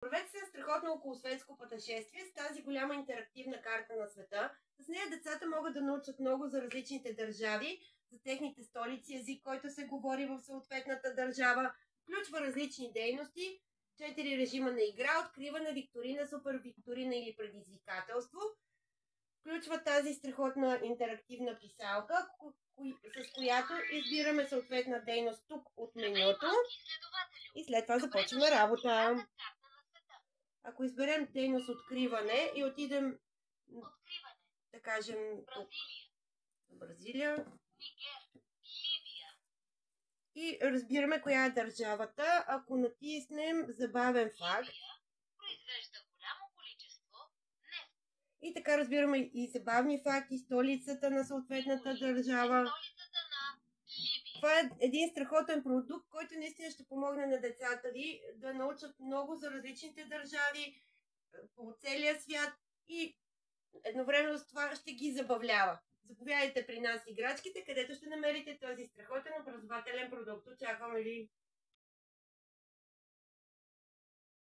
Правете се страхотно околосветско пътешествие с тази голяма интерактивна карта на света. С нея децата могат да научат много за различните държави, за техните столици, език, който се говори в съответната държава. Включва различни дейности, 4 режима на игра, откриване, викторина, супер викторина или предизвикателство. Включва тази страхотна интерактивна писалка, с която избираме съответна дейност тук от менюто и след това започваме работа. Ако изберем дейност откриване и отидем, да кажем, тук, Бразилия, и разбираме коя е държавата, ако натиснем забавен факт, и така разбираме и забавни факти, столицата на съответната държава. Това е един страхотен продукт, който наистина ще помогне на децата ви да научат много за различните държави по целия свят и едновременно с това ще ги забавлява. Заповядайте при нас играчките, където ще намерите този страхотен образователен продукт. Очакваме ви!